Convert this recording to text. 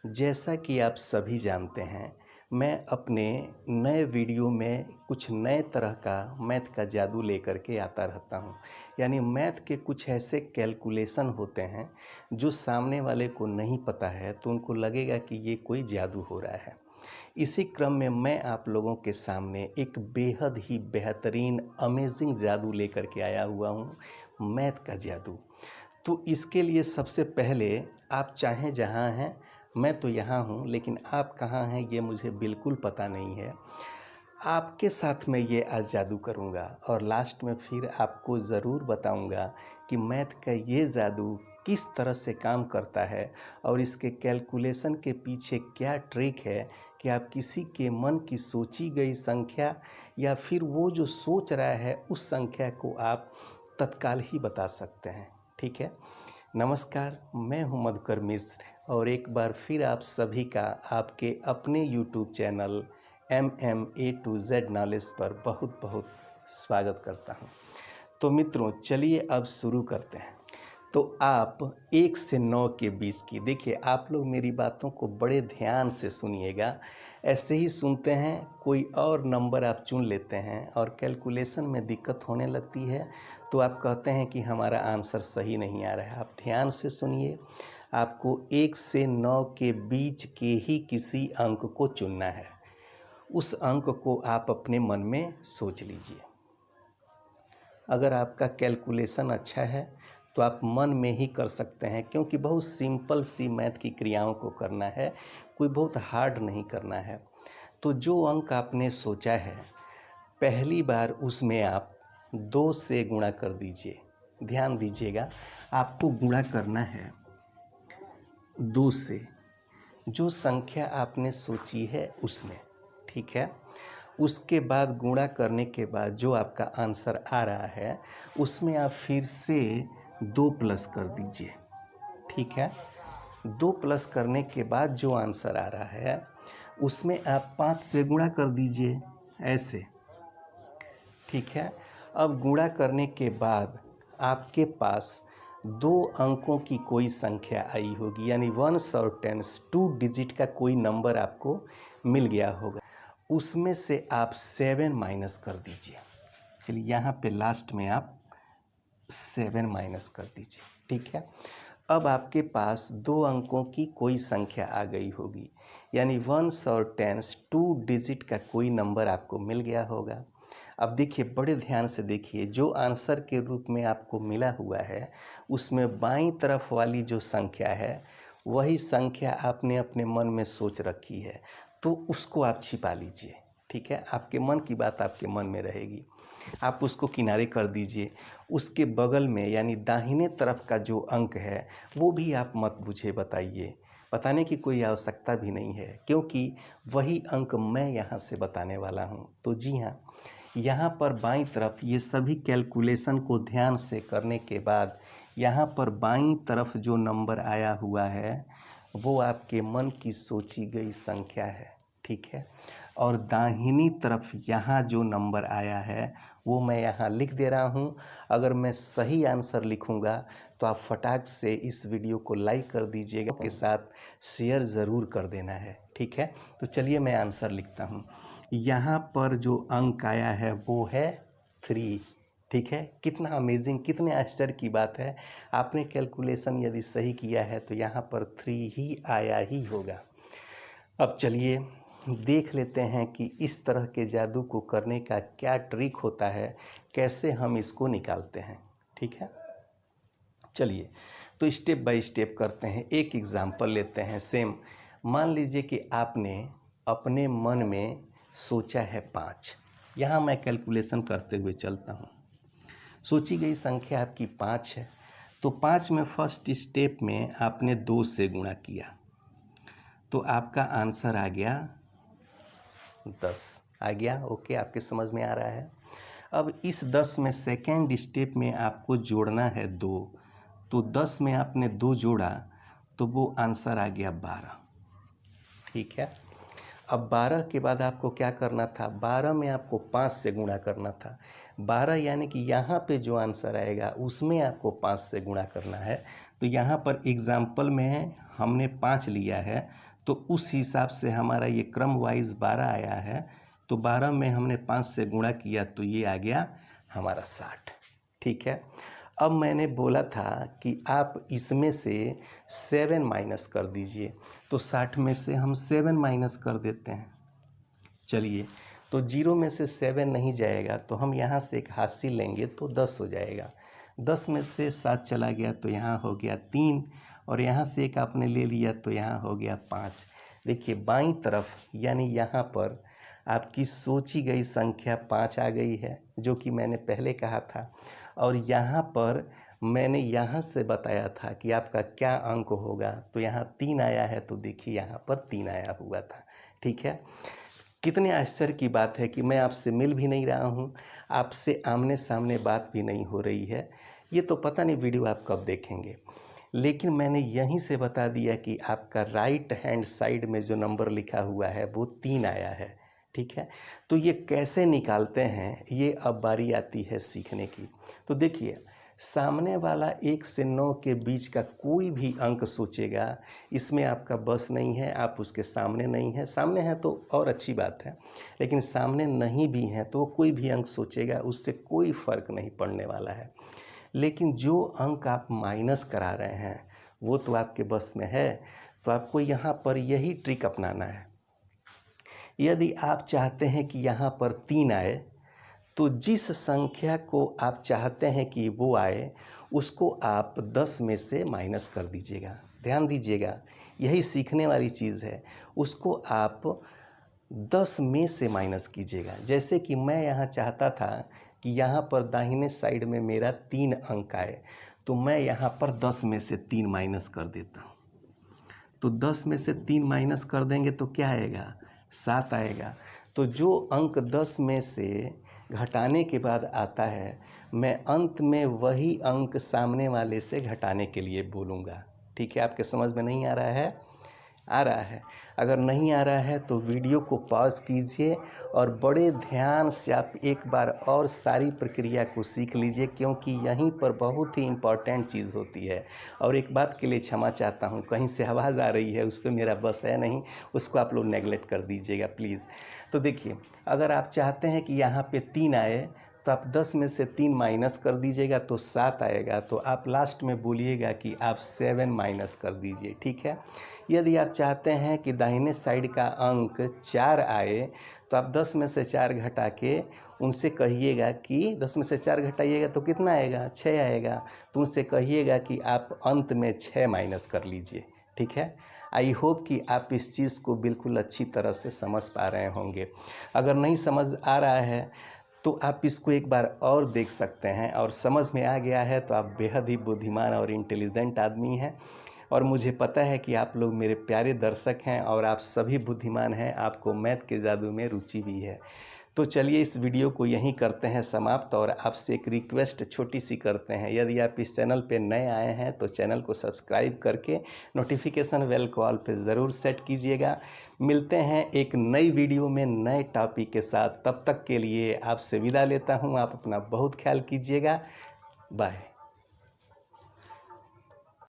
जैसा कि आप सभी जानते हैं, मैं अपने नए वीडियो में कुछ नए तरह का मैथ का जादू लेकर के आता रहता हूँ। यानी मैथ के कुछ ऐसे कैलकुलेशन होते हैं, जो सामने वाले को नहीं पता है, तो उनको लगेगा कि ये कोई जादू हो रहा है। इसी क्रम में मैं आप लोगों के सामने एक बेहद ही बेहतरीन अमेज़िंग जादू लेकर के आया हुआ हूँ, मैथ का जादू। तो इसके लिए सबसे पहले आप चाहें जहाँ हैं, मैं तो यहाँ हूँ, लेकिन आप कहाँ हैं ये मुझे बिल्कुल पता नहीं है। आपके साथ मैं ये आज जादू करूँगा और लास्ट में फिर आपको ज़रूर बताऊँगा कि मैथ का ये जादू किस तरह से काम करता है और इसके कैलकुलेशन के पीछे क्या ट्रिक है कि आप किसी के मन की सोची गई संख्या या फिर वो जो सोच रहा है उस संख्या को आप तत्काल ही बता सकते हैं। ठीक है? नमस्कार, मैं हूं मधुकर मिश्र और एक बार फिर आप सभी का आपके अपने YouTube channel MMA to Z knowledge पर बहुत बहुत स्वागत करता हूं। तो मित्रों, चलिए अब शुरू करते हैं। तो आप 1 से 9 के बीच की देखिए, आप लोग मेरी बातों को बड़े ध्यान से सुनिएगा। ऐसे ही सुनते हैं, कोई और नंबर आप चुन लेते हैं और कैलकुलेशन में दिक्कत होने लगती है, तो आप कहते हैं कि हमारा आंसर सही नहीं आ रहा है। आप ध्यान से सुनिए, आपको 1 से 9 के बीच के ही किसी अंक को चुनना है। उस अंक को आप अपने मन में सोच लीजिए। अगर आपका कैलकुलेशन अच्छा है तो आप मन में ही कर सकते हैं, क्योंकि बहुत सिंपल सी मैथ की क्रियाओं को करना है, कोई बहुत हार्ड नहीं करना है। तो जो अंक आपने सोचा है, पहली बार उसमें आप 2 से गुणा कर दीजिए। ध्यान दीजिएगा, आपको गुणा करना है 2 से, जो संख्या आपने सोची है उसमें। ठीक है? उसके बाद गुणा करने के बाद जो आपका आंसर आ रहा है, उसमें आप फिर से 2 प्लस कर दीजिए। ठीक है? 2 प्लस करने के बाद जो आंसर आ रहा है, उसमें आप 5 से गुणा कर दीजिए, ऐसे। ठीक है? अब गुणा करने के बाद आपके पास 2 अंकों की कोई संख्या आई होगी, यानी 1s और 10s 2 डिजिट का कोई नंबर आपको मिल गया होगा। उसमें से आप 7 माइनस कर दीजिए। चलिए, यहाँ पे लास्ट में आप 7 माइनस कर दीजिए। ठीक है? अब आपके पास 2 अंकों की कोई संख्या आ गई होगी, यानी 1s और 10s 2 डिजिट का कोई नंबर आपको मिल गया होगा। अब देखिए, बड़े ध्यान से देखिए, जो आंसर के रूप में आपको मिला हुआ है, उसमें बाईं तरफ वाली जो संख्या है, वही संख्या आपने अपने मन में सोच रखी है, तो उसको आप छिपा लीजिए। ठीक है? आपके मन की बात आपके मन में रहेगी, आप उसको किनारे कर दीजिए। उसके बगल में यानी दाहिने तरफ का जो अंक है, वो भी आप मत मुझे बताइए। बताने की कोई आवश्यकता भी नहीं है, क्योंकि वही अंक मैं यहाँ से बताने वाला हूँ। तो जी हाँ, यहाँ पर बाईं तरफ ये सभी कैलकुलेशन को ध्यान से करने के बाद यहाँ पर बाईं तरफ जो नंबर आया हुआ है, वो आपके मन की सोची गई संख्या है। ठीक है? और दाहिनी तरफ यहाँ जो नंबर आया है, वो मैं यहाँ लिख दे रहा हूँ। अगर मैं सही आंसर लिखूँगा तो आप फटाक से इस वीडियो को लाइक कर दीजिएगा, के साथ शेयर ज़रूर कर देना है। ठीक है? तो चलिए मैं आंसर लिखता हूँ। यहाँ पर जो अंक आया है वो है 3। ठीक है? कितना अमेजिंग, कितने आश्चर्य की बात है। आपने कैलकुलेशन यदि सही किया है तो यहाँ पर 3 ही आया ही होगा। अब चलिए देख लेते हैं कि इस तरह के जादू को करने का क्या ट्रिक होता है, कैसे हम इसको निकालते हैं। ठीक है? चलिए, तो स्टेप बाय स्टेप करते हैं। एक एग्जांपल लेते हैं सेम। मान लीजिए कि आपने अपने मन में सोचा है 5। यहाँ मैं कैलकुलेशन करते हुए चलता हूँ। सोची गई संख्या आपकी 5 है, तो 5 में फर्स्ट स्टेप में आपने 2 से गुणा किया, तो आपका आंसर आ गया 10। आ गया? ओके, आपके समझ में आ रहा है? अब इस 10 में सेकेंड स्टेप में आपको जोड़ना है 2, तो 10 में आपने 2 जोड़ा तो वो आंसर आ गया 12। ठीक है? अब 12 के बाद आपको क्या करना था, 12 में आपको 5 से गुणा करना था। 12 यानी कि यहाँ पे जो आंसर आएगा उसमें आपको 5 से गुणा करना है। तो यहाँ पर एग्जाम्पल में हमने 5 लिया है, तो उस हिसाब से हमारा ये क्रम वाइज 12 आया है। तो 12 में हमने 5 से गुणा किया तो ये आ गया हमारा 60। ठीक है। अब मैंने बोला था कि आप इसमें से 7 माइनस कर दीजिए, तो 60 में से हम 7 माइनस कर देते हैं। चलिए, तो 0 में से 7 नहीं जाएगा तो हम यहाँ से एक हासिल लेंगे तो 10 हो जाएगा। 10 में से 7 चला गया तो यहाँ हो गया 3, और यहाँ से एक आपने ले लिया तो यहाँ हो गया 5। देखिए बाईं तरफ यानी यहाँ पर आपकी सोची गई संख्या 5 आ गई है, जो कि मैंने पहले कहा था। और यहाँ पर मैंने यहाँ से बताया था कि आपका क्या अंक होगा, तो यहाँ 3 आया है, तो देखिए यहाँ पर 3 आया हुआ था। ठीक है। कितने आश्चर्य की बात है कि मैं आपसे मिल भी नहीं रहा हूँ, आपसे आमने सामने बात भी नहीं हो रही है। ये तो पता नहीं वीडियो आप कब देखेंगे, लेकिन मैंने यहीं से बता दिया कि आपका राइट हैंड साइड में जो नंबर लिखा हुआ है वो 3 आया है। ठीक है। तो ये कैसे निकालते हैं, ये अब बारी आती है सीखने की। तो देखिए, सामने वाला 1 से 9 के बीच का कोई भी अंक सोचेगा, इसमें आपका बस नहीं है, आप उसके सामने नहीं हैं। सामने हैं तो और अच्छी बात है, लेकिन सामने नहीं भी हैं तो कोई भी अंक सोचेगा, उससे कोई फ़र्क नहीं पड़ने वाला है। लेकिन जो अंक आप माइनस करा रहे हैं वो तो आपके बस में है, तो आपको यहाँ पर यही ट्रिक अपनाना है। यदि आप चाहते हैं कि यहाँ पर 3 आए, तो जिस संख्या को आप चाहते हैं कि वो आए, उसको आप 10 में से माइनस कर दीजिएगा। ध्यान दीजिएगा, यही सीखने वाली चीज़ है। उसको आप 10 में से माइनस कीजिएगा। जैसे कि मैं यहाँ चाहता था कि यहाँ पर दाहिने साइड में मेरा 3 अंक आए, तो मैं यहाँ पर 10 में से 3 माइनस कर देता हूँ। तो 10 में से 3 माइनस कर देंगे तो क्या आएगा, 7 आएगा। तो जो अंक 10 में से घटाने के बाद आता है, मैं अंत में वही अंक सामने वाले से घटाने के लिए बोलूँगा। ठीक है। आपके समझ में नहीं आ रहा है? आ रहा है। अगर नहीं आ रहा है तो वीडियो को पॉज कीजिए और बड़े ध्यान से आप एक बार और सारी प्रक्रिया को सीख लीजिए, क्योंकि यहीं पर बहुत ही इम्पॉर्टेंट चीज़ होती है। और एक बात के लिए क्षमा चाहता हूँ, कहीं से आवाज़ आ रही है, उस पर मेरा बस है नहीं, उसको आप लोग नेगलेक्ट कर दीजिएगा प्लीज़। तो देखिए, अगर आप चाहते हैं कि यहाँ पे 3 आए, तो आप 10 में से 3 माइनस कर दीजिएगा तो 7 आएगा। तो आप लास्ट में बोलिएगा कि आप 7 माइनस कर दीजिए। ठीक है। यदि आप चाहते हैं कि दाहिने साइड का अंक 4 आए, तो आप 10 में से 4 घटा के उनसे कहिएगा कि 10 में से 4 घटाइएगा तो कितना आएगा, 6 आएगा। तो उनसे कहिएगा कि आप अंत में 6 माइनस कर लीजिए। ठीक है। आई होप कि आप इस चीज़ को बिल्कुल अच्छी तरह से समझ पा रहे होंगे। अगर नहीं समझ आ रहा है तो आप इसको एक बार और देख सकते हैं, और समझ में आ गया है तो आप बेहद ही बुद्धिमान और इंटेलिजेंट आदमी हैं। और मुझे पता है कि आप लोग मेरे प्यारे दर्शक हैं और आप सभी बुद्धिमान हैं, आपको मैथ के जादू में रुचि भी है। तो चलिए इस वीडियो को यहीं करते हैं समाप्त, और आपसे एक रिक्वेस्ट छोटी सी करते हैं। यदि आप इस चैनल पे नए आए हैं तो चैनल को सब्सक्राइब करके नोटिफिकेशन बेल को ऑल पे ज़रूर सेट कीजिएगा। मिलते हैं एक नई वीडियो में नए टॉपिक के साथ। तब तक के लिए आपसे विदा लेता हूँ। आप अपना बहुत ख्याल कीजिएगा। बाय।